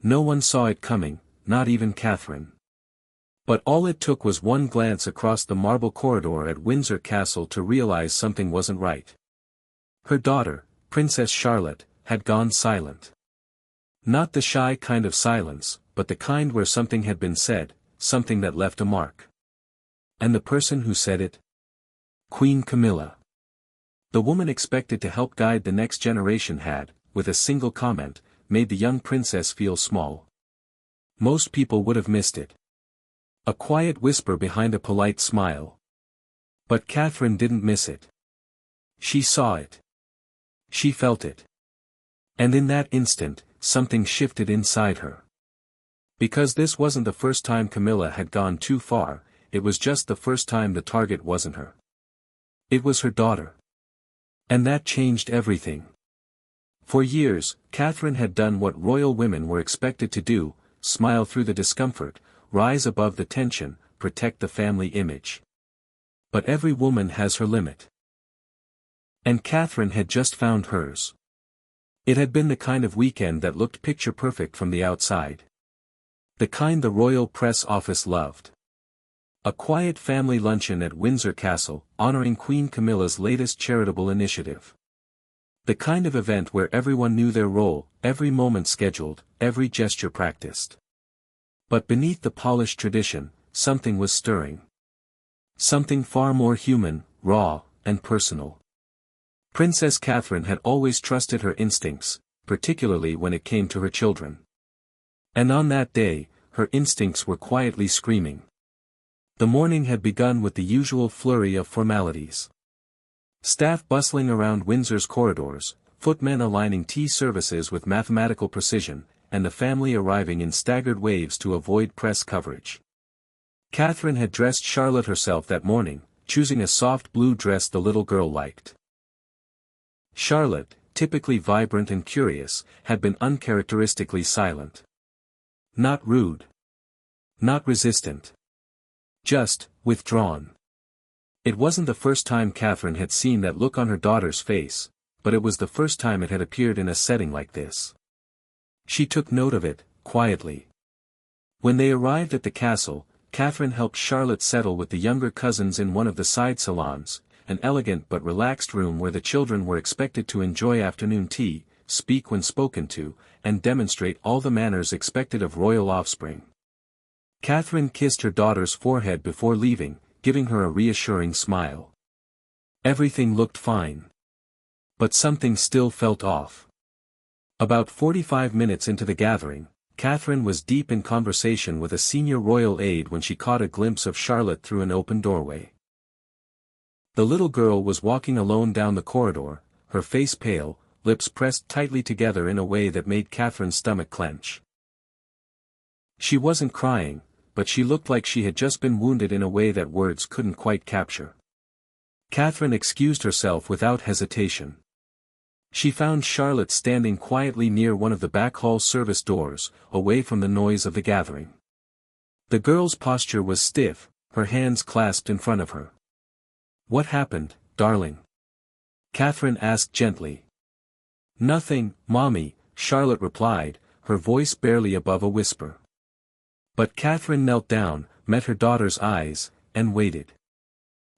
No one saw it coming, not even Catherine. But all it took was one glance across the marble corridor at Windsor Castle to realize something wasn't right. Her daughter, Princess Charlotte, had gone silent. Not the shy kind of silence, but the kind where something had been said, something that left a mark. And the person who said it? Queen Camilla. The woman expected to help guide the next generation had, with a single comment, made the young princess feel small. Most people would have missed it. A quiet whisper behind a polite smile. But Catherine didn't miss it. She saw it. She felt it. And in that instant, something shifted inside her. Because this wasn't the first time Camilla had gone too far, it was just the first time the target wasn't her. It was her daughter. And that changed everything. For years, Catherine had done what royal women were expected to do: smile through the discomfort, rise above the tension, protect the family image. But every woman has her limit. And Catherine had just found hers. It had been the kind of weekend that looked picture perfect from the outside. The kind the royal press office loved. A quiet family luncheon at Windsor Castle, honoring Queen Camilla's latest charitable initiative. The kind of event where everyone knew their role, every moment scheduled, every gesture practiced. But beneath the polished tradition, something was stirring. Something far more human, raw, and personal. Princess Catherine had always trusted her instincts, particularly when it came to her children. And on that day, her instincts were quietly screaming. The morning had begun with the usual flurry of formalities. Staff bustling around Windsor's corridors, footmen aligning tea services with mathematical precision, and the family arriving in staggered waves to avoid press coverage. Catherine had dressed Charlotte herself that morning, choosing a soft blue dress the little girl liked. Charlotte, typically vibrant and curious, had been uncharacteristically silent. Not rude. Not resistant. Just, withdrawn. It wasn't the first time Catherine had seen that look on her daughter's face, but it was the first time it had appeared in a setting like this. She took note of it, quietly. When they arrived at the castle, Catherine helped Charlotte settle with the younger cousins in one of the side salons, an elegant but relaxed room where the children were expected to enjoy afternoon tea, speak when spoken to, and demonstrate all the manners expected of royal offspring. Catherine kissed her daughter's forehead before leaving, giving her a reassuring smile. Everything looked fine. But something still felt off. About 45 minutes into the gathering, Catherine was deep in conversation with a senior royal aide when she caught a glimpse of Charlotte through an open doorway. The little girl was walking alone down the corridor, her face pale, lips pressed tightly together in a way that made Catherine's stomach clench. She wasn't crying, but she looked like she had just been wounded in a way that words couldn't quite capture. Catherine excused herself without hesitation. She found Charlotte standing quietly near one of the back hall service doors, away from the noise of the gathering. The girl's posture was stiff, her hands clasped in front of her. "What happened, darling?" Catherine asked gently. "Nothing, Mommy," Charlotte replied, her voice barely above a whisper. But Catherine knelt down, met her daughter's eyes, and waited.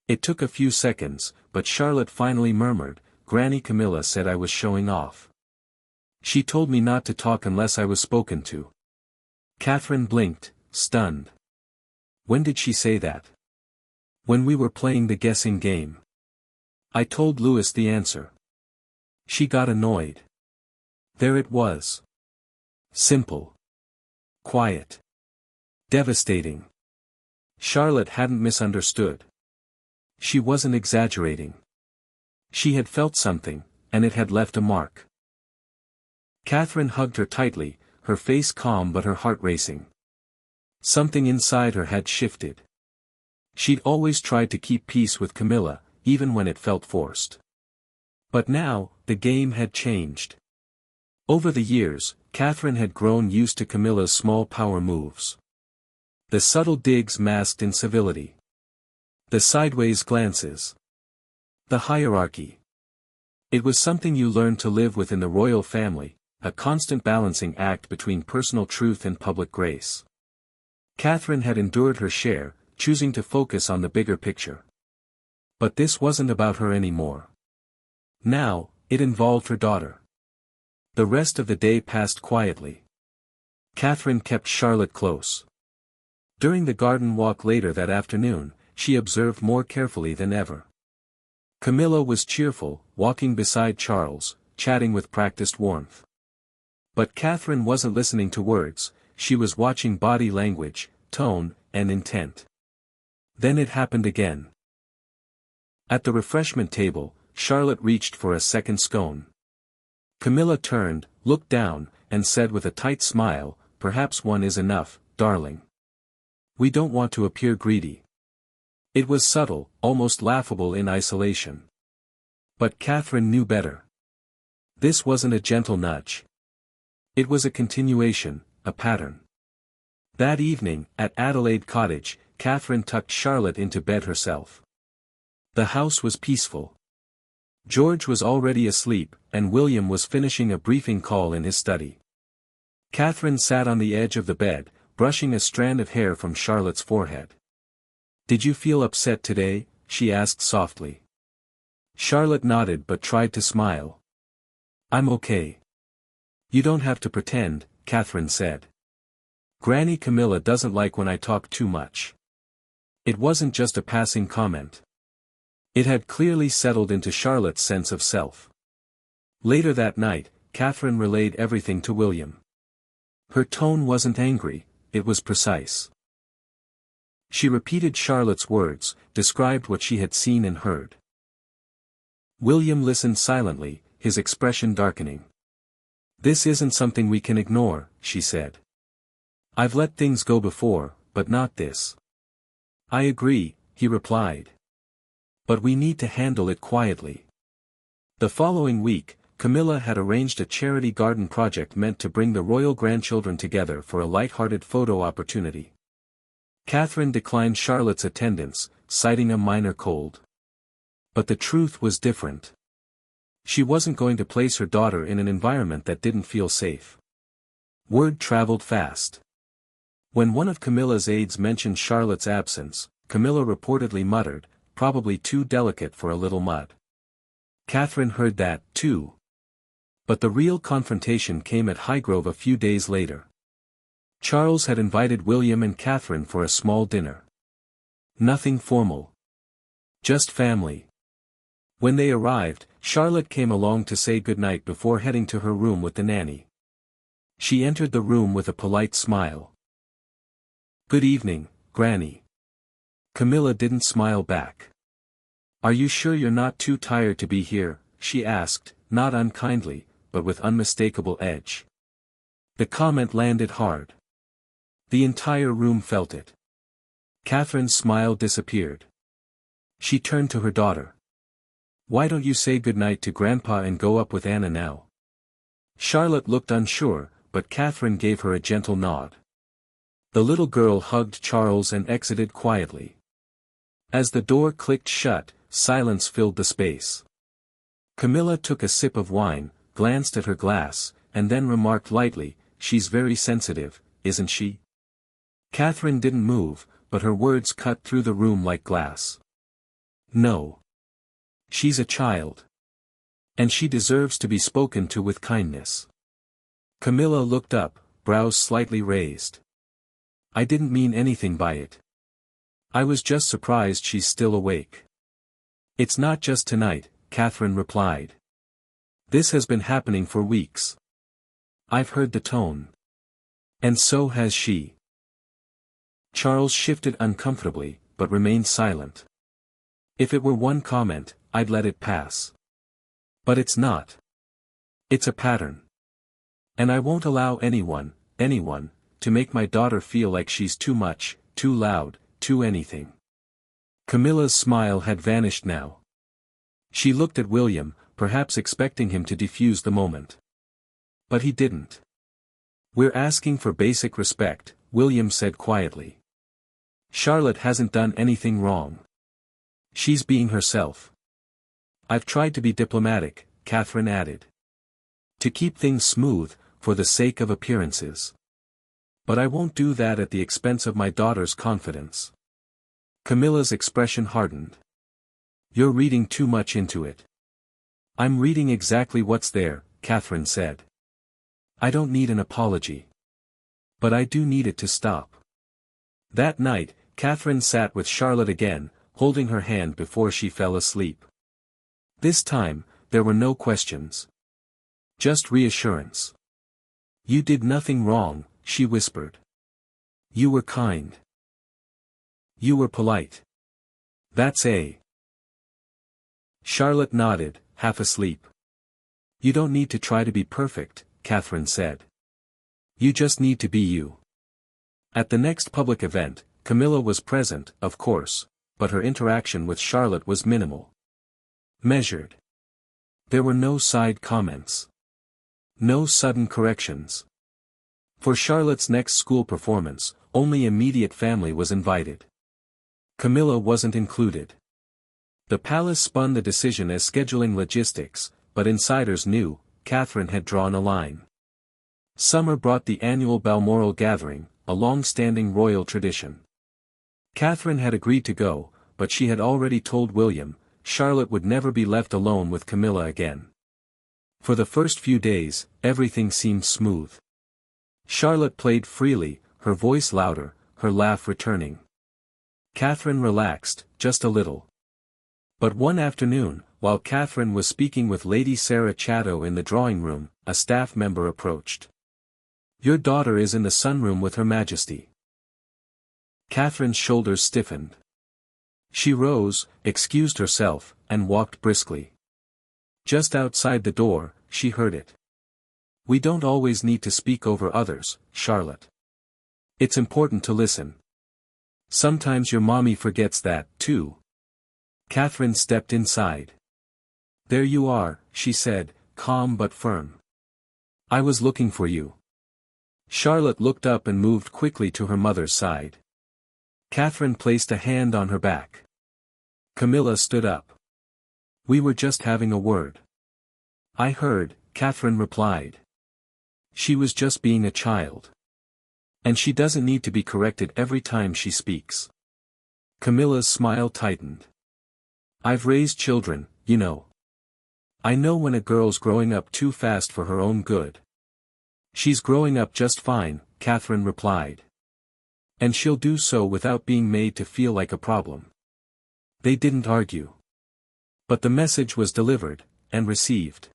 It took a few seconds, but Charlotte finally murmured, "Granny Camilla said I was showing off. She told me not to talk unless I was spoken to." Catherine blinked, stunned. "When did she say that?" "When we were playing the guessing game. I told Louis the answer. She got annoyed. There it was. Simple. Quiet. Devastating." Charlotte hadn't misunderstood. She wasn't exaggerating. She had felt something, and it had left a mark. Catherine hugged her tightly, her face calm but her heart racing. Something inside her had shifted. She'd always tried to keep peace with Camilla, even when it felt forced. But now, the game had changed. Over the years, Catherine had grown used to Camilla's small power moves. The subtle digs masked in civility. The sideways glances. The hierarchy. It was something you learned to live with in the royal family, a constant balancing act between personal truth and public grace. Catherine had endured her share, choosing to focus on the bigger picture. But this wasn't about her anymore. Now, it involved her daughter. The rest of the day passed quietly. Catherine kept Charlotte close. During the garden walk later that afternoon, she observed more carefully than ever. Camilla was cheerful, walking beside Charles, chatting with practiced warmth. But Catherine wasn't listening to words, she was watching body language, tone, and intent. Then it happened again. At the refreshment table, Charlotte reached for a second scone. Camilla turned, looked down, and said with a tight smile, "Perhaps one is enough, darling. We don't want to appear greedy." It was subtle, almost laughable in isolation. But Catherine knew better. This wasn't a gentle nudge. It was a continuation, a pattern. That evening, at Adelaide Cottage, Catherine tucked Charlotte into bed herself. The house was peaceful. George was already asleep, and William was finishing a briefing call in his study. Catherine sat on the edge of the bed, brushing a strand of hair from Charlotte's forehead. "Did you feel upset today?" she asked softly. Charlotte nodded but tried to smile. "I'm okay." "You don't have to pretend," Catherine said. "Granny Camilla doesn't like when I talk too much." It wasn't just a passing comment. It had clearly settled into Charlotte's sense of self. Later that night, Catherine relayed everything to William. Her tone wasn't angry, it was precise. She repeated Charlotte's words, described what she had seen and heard. William listened silently, his expression darkening. "This isn't something we can ignore," she said. "I've let things go before, but not this." "I agree," he replied. "But we need to handle it quietly." The following week, Camilla had arranged a charity garden project meant to bring the royal grandchildren together for a light-hearted photo opportunity. Catherine declined Charlotte's attendance, citing a minor cold. But the truth was different. She wasn't going to place her daughter in an environment that didn't feel safe. Word traveled fast. When one of Camilla's aides mentioned Charlotte's absence, Camilla reportedly muttered, "Probably too delicate for a little mud." Catherine heard that, too. But the real confrontation came at Highgrove a few days later. Charles had invited William and Catherine for a small dinner. Nothing formal. Just family. When they arrived, Charlotte came along to say goodnight before heading to her room with the nanny. She entered the room with a polite smile. "Good evening, Granny." Camilla didn't smile back. "Are you sure you're not too tired to be here?" she asked, not unkindly, but with unmistakable edge. The comment landed hard. The entire room felt it. Catherine's smile disappeared. She turned to her daughter. "Why don't you say goodnight to Grandpa and go up with Anna now?" Charlotte looked unsure, but Catherine gave her a gentle nod. The little girl hugged Charles and exited quietly. As the door clicked shut, silence filled the space. Camilla took a sip of wine, glanced at her glass, and then remarked lightly, "She's very sensitive, isn't she?" Catherine didn't move, but her words cut through the room like glass. "No. She's a child. And she deserves to be spoken to with kindness." Camilla looked up, brows slightly raised. "I didn't mean anything by it. I was just surprised she's still awake." "It's not just tonight," Catherine replied. "This has been happening for weeks. I've heard the tone. And so has she." Charles shifted uncomfortably, but remained silent. "If it were one comment, I'd let it pass. But it's not. It's a pattern. And I won't allow anyone, to make my daughter feel like she's too much, too loud, too anything." Camilla's smile had vanished now. She looked at William, perhaps expecting him to defuse the moment. But he didn't. "We're asking for basic respect," William said quietly. "Charlotte hasn't done anything wrong. She's being herself." "I've tried to be diplomatic," Catherine added. To keep things smooth, for the sake of appearances. But I won't do that at the expense of my daughter's confidence. Camilla's expression hardened. You're reading too much into it. I'm reading exactly what's there, Catherine said. I don't need an apology. But I do need it to stop. That night, Catherine sat with Charlotte again, holding her hand before she fell asleep. This time, there were no questions. Just reassurance. You did nothing wrong, she whispered. You were kind. You were polite. That's a. Charlotte nodded, half asleep. You don't need to try to be perfect, Catherine said. You just need to be you. At the next public event, Camilla was present, of course, but her interaction with Charlotte was minimal. Measured. There were no side comments. No sudden corrections. For Charlotte's next school performance, only immediate family was invited. Camilla wasn't included. The palace spun the decision as scheduling logistics, but insiders knew, Catherine had drawn a line. Summer brought the annual Balmoral gathering, a long-standing royal tradition. Catherine had agreed to go, but she had already told William, Charlotte would never be left alone with Camilla again. For the first few days, everything seemed smooth. Charlotte played freely, her voice louder, her laugh returning. Catherine relaxed, just a little. But one afternoon, while Catherine was speaking with Lady Sarah Chatto in the drawing room, a staff member approached. Your daughter is in the sunroom with Her Majesty. Catherine's shoulders stiffened. She rose, excused herself, and walked briskly. Just outside the door, she heard it. We don't always need to speak over others, Charlotte. It's important to listen. Sometimes your mommy forgets that, too. Catherine stepped inside. There you are, she said, calm but firm. I was looking for you. Charlotte looked up and moved quickly to her mother's side. Catherine placed a hand on her back. Camilla stood up. We were just having a word. I heard, Catherine replied. She was just being a child. And she doesn't need to be corrected every time she speaks. Camilla's smile tightened. I've raised children, you know. I know when a girl's growing up too fast for her own good. She's growing up just fine, Catherine replied. And she'll do so without being made to feel like a problem. They didn't argue. But the message was delivered, and received.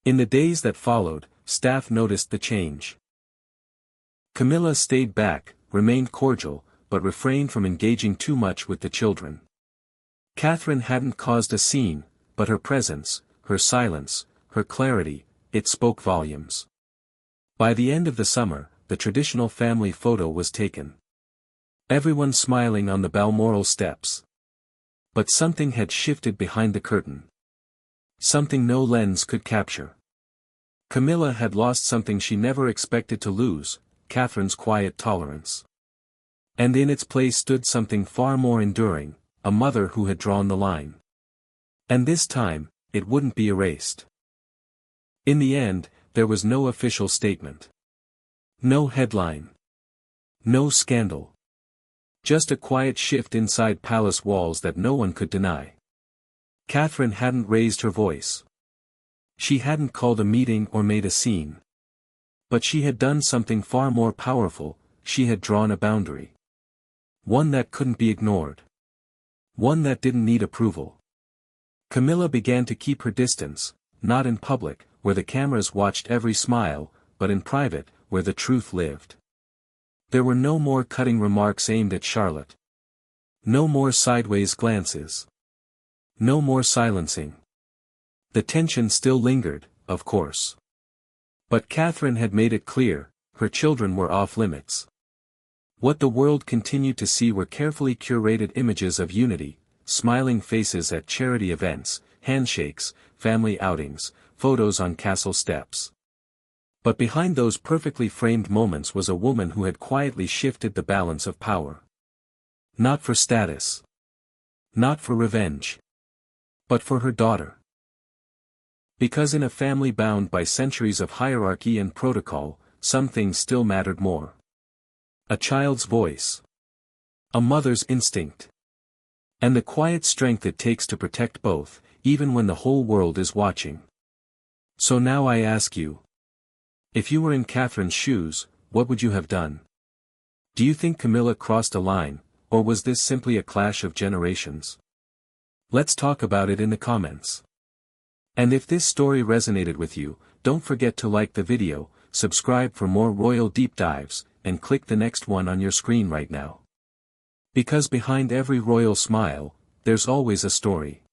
In the days that followed, staff noticed the change. Camilla stayed back, remained cordial, but refrained from engaging too much with the children. Catherine hadn't caused a scene, but her presence, her silence, her clarity, it spoke volumes. By the end of the summer, the traditional family photo was taken. Everyone smiling on the Balmoral steps. But something had shifted behind the curtain. Something no lens could capture. Camilla had lost something she never expected to lose, Catherine's quiet tolerance. And in its place stood something far more enduring, a mother who had drawn the line. And this time, it wouldn't be erased. In the end, there was no official statement. No headline. No scandal. Just a quiet shift inside palace walls that no one could deny. Catherine hadn't raised her voice. She hadn't called a meeting or made a scene. But she had done something far more powerful, she had drawn a boundary. One that couldn't be ignored. One that didn't need approval. Camilla began to keep her distance, not in public, where the cameras watched every smile, but in private, where the truth lived. There were no more cutting remarks aimed at Charlotte. No more sideways glances. No more silencing. The tension still lingered, of course. But Catherine had made it clear, her children were off limits. What the world continued to see were carefully curated images of unity, smiling faces at charity events, handshakes, family outings, photos on castle steps. But behind those perfectly framed moments was a woman who had quietly shifted the balance of power. Not for status. Not for revenge. But for her daughter. Because in a family bound by centuries of hierarchy and protocol, some things still mattered more. A child's voice. A mother's instinct. And the quiet strength it takes to protect both, even when the whole world is watching. So now I ask you. If you were in Catherine's shoes, what would you have done? Do you think Camilla crossed a line, or was this simply a clash of generations? Let's talk about it in the comments. And if this story resonated with you, don't forget to like the video, subscribe for more royal deep dives, and click the next one on your screen right now. Because behind every royal smile, there's always a story.